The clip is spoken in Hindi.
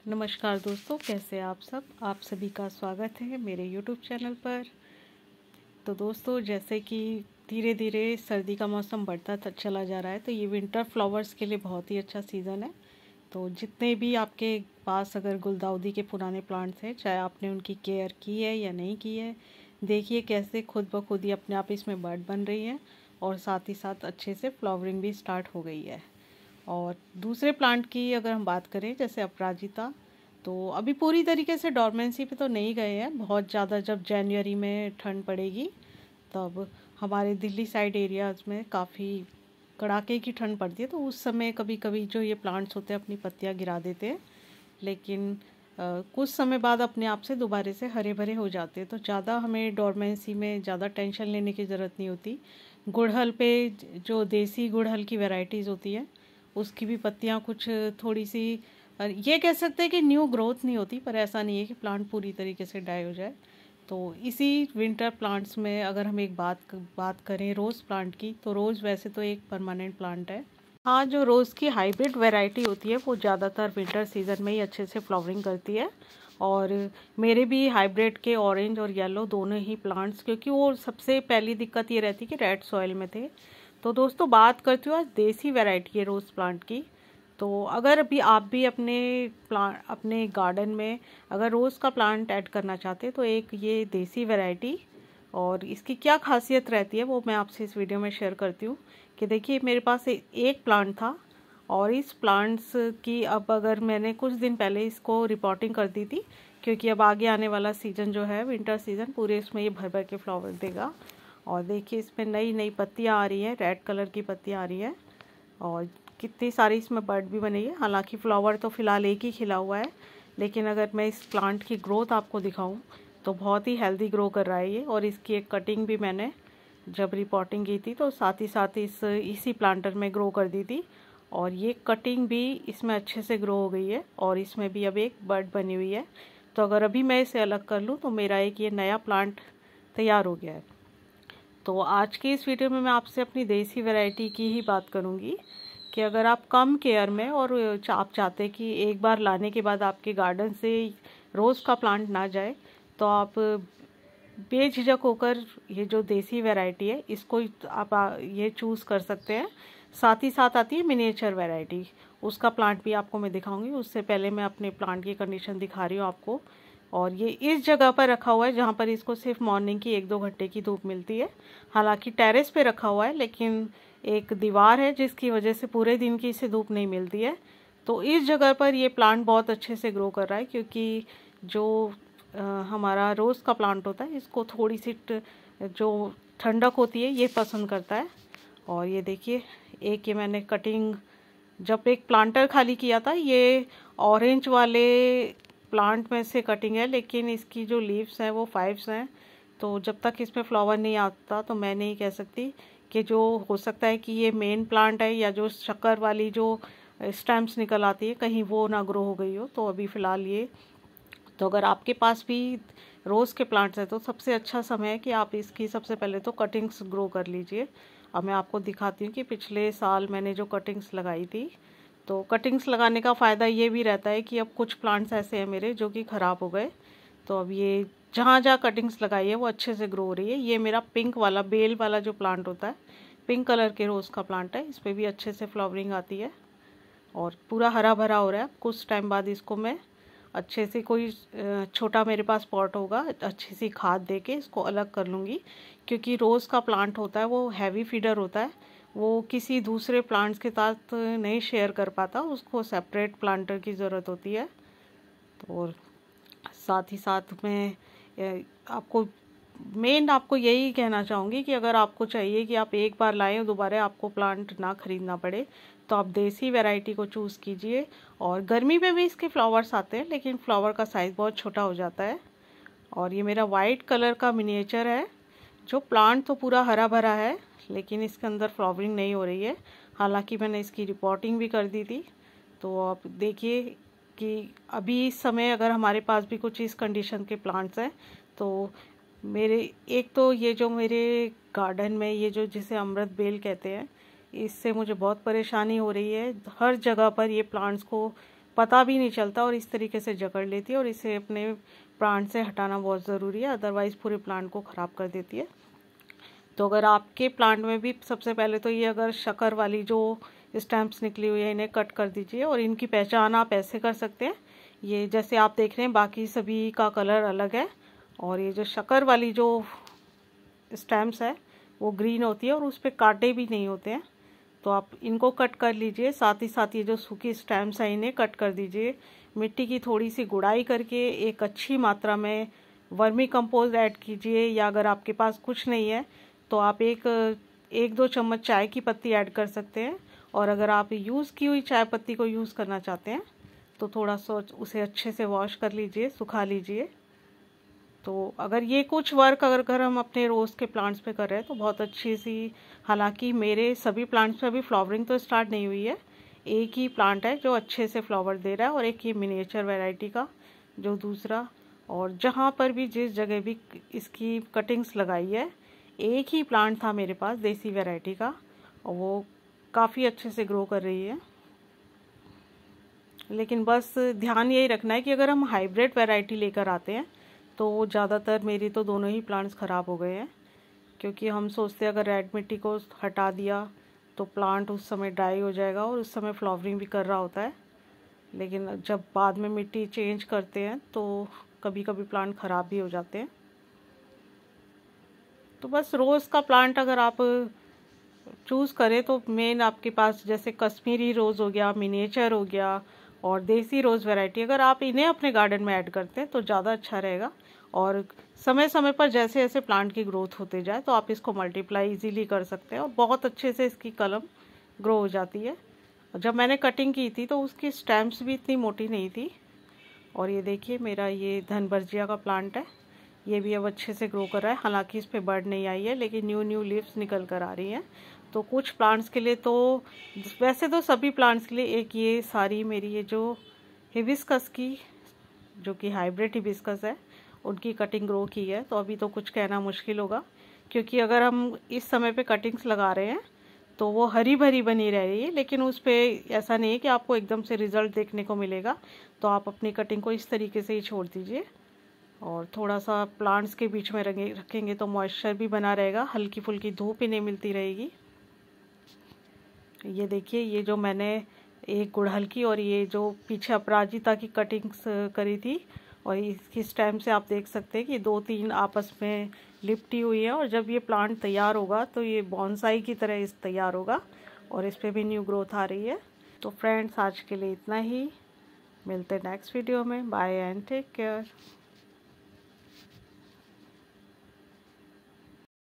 नमस्कार दोस्तों, कैसे आप सब। आप सभी का स्वागत है मेरे YouTube चैनल पर। तो दोस्तों, जैसे कि धीरे धीरे सर्दी का मौसम बढ़ता चला जा रहा है, तो ये विंटर फ्लावर्स के लिए बहुत ही अच्छा सीज़न है। तो जितने भी आपके पास अगर गुलदाउदी के पुराने प्लांट्स हैं, चाहे आपने उनकी केयर की है या नहीं की है, देखिए कैसे खुद ब खुद ही अपने आप इसमें बड बन रही है और साथ ही साथ अच्छे से फ्लावरिंग भी स्टार्ट हो गई है। और दूसरे प्लांट की अगर हम बात करें, जैसे अपराजिता, तो अभी पूरी तरीके से डॉर्मेंसी पे तो नहीं गए हैं। बहुत ज़्यादा जब जनवरी में ठंड पड़ेगी तब हमारे दिल्ली साइड एरियाज़ में काफ़ी कड़ाके की ठंड पड़ती है, तो उस समय कभी कभी जो ये प्लांट्स होते हैं अपनी पत्तियां गिरा देते हैं, लेकिन कुछ समय बाद अपने आप से दोबारा से हरे भरे हो जाते हैं। तो ज़्यादा हमें डॉर्मेंसी में ज़्यादा टेंशन लेने की ज़रूरत नहीं होती। गुड़हल पे जो देसी गुड़हल की वैरायटीज़ होती है उसकी भी पत्तियां कुछ थोड़ी सी, ये कह सकते हैं कि न्यू ग्रोथ नहीं होती, पर ऐसा नहीं है कि प्लांट पूरी तरीके से डाई हो जाए। तो इसी विंटर प्लांट्स में अगर हम एक बात करें रोज़ प्लांट की, तो रोज़ वैसे तो एक परमानेंट प्लांट है। हाँ, जो रोज़ की हाइब्रिड वैरायटी होती है वो ज़्यादातर विंटर सीज़न में ही अच्छे से फ्लावरिंग करती है। और मेरे भी हाइब्रिड के ऑरेंज और येलो दोनों ही प्लांट्स, क्योंकि वो सबसे पहली दिक्कत ये रहती कि रेड सॉइल में थे। तो दोस्तों, बात करती हूँ आज देसी वैरायटी है रोज़ प्लांट की। तो अगर अभी आप भी अपने गार्डन में अगर रोज़ का प्लांट ऐड करना चाहते हैं, तो एक ये देसी वैरायटी, और इसकी क्या खासियत रहती है वो मैं आपसे इस वीडियो में शेयर करती हूँ। कि देखिए, मेरे पास एक प्लांट था, और इस प्लांट्स की अब अगर मैंने कुछ दिन पहले इसको रिपोर्टिंग कर दी थी, क्योंकि अब आगे आने वाला सीज़न जो है विंटर सीज़न, पूरे इसमें ये भर भर के फ्लावर देगा। और देखिए, इसमें नई नई पत्तियाँ आ रही हैं, रेड कलर की पत्तियाँ आ रही हैं, और कितनी सारी इसमें बर्ड भी बनी है। हालांकि फ्लावर तो फ़िलहाल एक ही खिला हुआ है, लेकिन अगर मैं इस प्लांट की ग्रोथ आपको दिखाऊं तो बहुत ही हेल्दी ग्रो कर रहा है ये। और इसकी एक कटिंग भी मैंने जब रिपोर्टिंग की थी तो साथ ही साथ इसी प्लांटर में ग्रो कर दी थी, और ये कटिंग भी इसमें अच्छे से ग्रो हो गई है, और इसमें भी अब एक बर्ड बनी हुई है। तो अगर अभी मैं इसे अलग कर लूँ तो मेरा एक ये नया प्लांट तैयार हो गया है। तो आज की इस वीडियो में मैं आपसे अपनी देसी वैरायटी की ही बात करूंगी कि अगर आप कम केयर में, और आप चाहते कि एक बार लाने के बाद आपके गार्डन से रोज़ का प्लांट ना जाए, तो आप बेझिझक होकर ये जो देसी वैरायटी है इसको आप ये चूज़ कर सकते हैं। साथ ही साथ आती है मिनिएचर वैरायटी, उसका प्लांट भी आपको मैं दिखाऊंगी। उससे पहले मैं अपने प्लांट की कंडीशन दिखा रही हूँ आपको। और ये इस जगह पर रखा हुआ है जहाँ पर इसको सिर्फ मॉर्निंग की 1-2 घंटे की धूप मिलती है। हालांकि टेरेस पे रखा हुआ है, लेकिन एक दीवार है जिसकी वजह से पूरे दिन की इसे धूप नहीं मिलती है। तो इस जगह पर ये प्लांट बहुत अच्छे से ग्रो कर रहा है, क्योंकि जो हमारा रोज़ का प्लांट होता है इसको थोड़ी सी जो ठंडक होती है ये पसंद करता है। और ये देखिए, एक ये मैंने कटिंग जब एक प्लांटर खाली किया था, ये ऑरेंज वाले प्लांट में से कटिंग है, लेकिन इसकी जो लीव्स हैं वो 5 हैं। तो जब तक इसमें फ्लावर नहीं आता तो मैं नहीं कह सकती कि जो हो सकता है कि ये मेन प्लांट है, या जो शक्कर वाली जो स्टेम्स निकल आती है कहीं वो ना ग्रो हो गई हो। तो अभी फ़िलहाल ये, तो अगर आपके पास भी रोज़ के प्लांट्स हैं तो सबसे अच्छा समय है कि आप इसकी सबसे पहले तो कटिंग्स ग्रो कर लीजिए। अब मैं आपको दिखाती हूँ कि पिछले साल मैंने जो कटिंग्स लगाई थी, तो कटिंग्स लगाने का फ़ायदा ये भी रहता है कि अब कुछ प्लांट्स ऐसे हैं मेरे जो कि ख़राब हो गए, तो अब ये जहाँ जहाँ कटिंग्स लगाई है वो अच्छे से ग्रो हो रही है। ये मेरा पिंक वाला बेल वाला जो प्लांट होता है, पिंक कलर के रोज़ का प्लांट है, इस पर भी अच्छे से फ्लावरिंग आती है और पूरा हरा भरा हो रहा है। कुछ टाइम बाद इसको मैं अच्छे से, कोई छोटा मेरे पास पॉट होगा, अच्छी सी खाद दे के इसको अलग कर लूँगी, क्योंकि रोज़ का प्लांट होता है वो हैवी फीडर होता है, वो किसी दूसरे प्लांट्स के साथ नहीं शेयर कर पाता, उसको सेपरेट प्लांटर की ज़रूरत होती है। तो साथ ही साथ मैं आपको यही कहना चाहूँगी कि अगर आपको चाहिए कि आप एक बार लाएं और दोबारा आपको प्लांट ना ख़रीदना पड़े, तो आप देसी वैरायटी को चूज़ कीजिए। और गर्मी में भी इसके फ्लावर्स आते हैं, लेकिन फ्लावर का साइज़ बहुत छोटा हो जाता है। और ये मेरा वाइट कलर का मिनिएचर है, जो प्लांट तो पूरा हरा भरा है, लेकिन इसके अंदर फ्लावरिंग नहीं हो रही है। हालांकि मैंने इसकी रिपोर्टिंग भी कर दी थी। तो आप देखिए कि अभी इस समय अगर हमारे पास भी कुछ इस कंडीशन के प्लांट्स हैं, तो मेरे एक तो ये जो मेरे गार्डन में ये जो जिसे अमृत बेल कहते हैं, इससे मुझे बहुत परेशानी हो रही है। हर जगह पर ये प्लांट्स को पता भी नहीं चलता और इस तरीके से जकड़ लेती है, और इसे अपने प्लांट से हटाना बहुत ज़रूरी है, अदरवाइज़ पूरे प्लांट को ख़राब कर देती है। तो अगर आपके प्लांट में भी सबसे पहले तो ये अगर शक्कर वाली जो स्टैम्प्स निकली हुई है इन्हें कट कर दीजिए, और इनकी पहचान आप ऐसे कर सकते हैं, ये जैसे आप देख रहे हैं बाकी सभी का कलर अलग है, और ये जो शक्कर वाली जो स्टैम्प्स है वो ग्रीन होती है और उस पर कांटे भी नहीं होते हैं, तो आप इनको कट कर लीजिए। साथ ही साथ ये जो सूखी स्टैम्प्स हैं इन्हें कट कर दीजिए। मिट्टी की थोड़ी सी गुड़ाई करके एक अच्छी मात्रा में वर्मी कंपोस्ट ऐड कीजिए, या अगर आपके पास कुछ नहीं है तो आप एक दो चम्मच चाय की पत्ती ऐड कर सकते हैं, और अगर आप यूज़ की हुई चाय पत्ती को यूज़ करना चाहते हैं तो थोड़ा सा उसे अच्छे से वॉश कर लीजिए, सुखा लीजिए। तो अगर ये कुछ वर्क अगर हम अपने रोज़ के प्लांट्स पे कर रहे हैं तो बहुत अच्छी सी, हालांकि मेरे सभी प्लांट्स में अभी फ्लावरिंग तो स्टार्ट नहीं हुई है, एक ही प्लांट है जो अच्छे से फ्लावर दे रहा है, और एक ये मिनिएचर वैरायटी का जो दूसरा, और जहाँ पर भी जिस जगह भी इसकी कटिंग्स लगाई है एक ही प्लांट था मेरे पास देसी वैरायटी का, और वो काफ़ी अच्छे से ग्रो कर रही है। लेकिन बस ध्यान यही रखना है कि अगर हम हाइब्रिड वैरायटी लेकर आते हैं तो ज़्यादातर मेरी तो दोनों ही प्लांट्स ख़राब हो गए हैं, क्योंकि हम सोचते हैं अगर रेड मिट्टी को हटा दिया तो प्लांट उस समय ड्राई हो जाएगा और उस समय फ्लावरिंग भी कर रहा होता है, लेकिन जब बाद में मिट्टी चेंज करते हैं तो कभी कभी प्लांट ख़राब भी हो जाते हैं। तो बस रोज़ का प्लांट अगर आप चूज़ करें तो मेन आपके पास जैसे कश्मीरी रोज़ हो गया, मिनिएचर हो गया और देसी रोज़ वैरायटी, अगर आप इन्हें अपने गार्डन में ऐड करते हैं तो ज़्यादा अच्छा रहेगा। और समय समय पर जैसे जैसे प्लांट की ग्रोथ होते जाए तो आप इसको मल्टीप्लाई इजीली कर सकते हैं, और बहुत अच्छे से इसकी कलम ग्रो हो जाती है। जब मैंने कटिंग की थी तो उसकी स्टैम्प्स भी इतनी मोटी नहीं थी। और ये देखिए मेरा ये धनबर्जिया का प्लांट है, ये भी अब अच्छे से ग्रो कर रहा है, हालांकि इस पर बर्ड नहीं आई है लेकिन न्यू लीव्स निकल कर आ रही हैं। तो कुछ प्लांट्स के लिए तो, वैसे तो सभी प्लांट्स के लिए, एक ये सारी मेरी ये जो हिबिस्कस की जो कि हाइब्रिड हिबिस्कस है उनकी कटिंग ग्रो की है, तो अभी तो कुछ कहना मुश्किल होगा, क्योंकि अगर हम इस समय पे कटिंग्स लगा रहे हैं तो वो हरी भरी बनी रह रही है, लेकिन उस पर ऐसा नहीं है कि आपको एकदम से रिज़ल्ट देखने को मिलेगा। तो आप अपनी कटिंग को इस तरीके से ही छोड़ दीजिए, और थोड़ा सा प्लांट्स के बीच में रखेंगे तो मॉइस्चर भी बना रहेगा, हल्की फुल्की धूप इन्हें मिलती रहेगी। ये देखिए ये जो मैंने एक गुड़हल की और ये जो पीछे अपराजिता की कटिंग्स करी थी, और इसकी स्टेम से आप देख सकते हैं कि 2-3 आपस में लिपटी हुई है, और जब ये प्लांट तैयार होगा तो ये बॉन्साई की तरह तैयार होगा, और इस पर भी न्यू ग्रोथ आ रही है। तो फ्रेंड्स आज के लिए इतना ही, मिलते हैं नेक्स्ट वीडियो में। Bye and take care.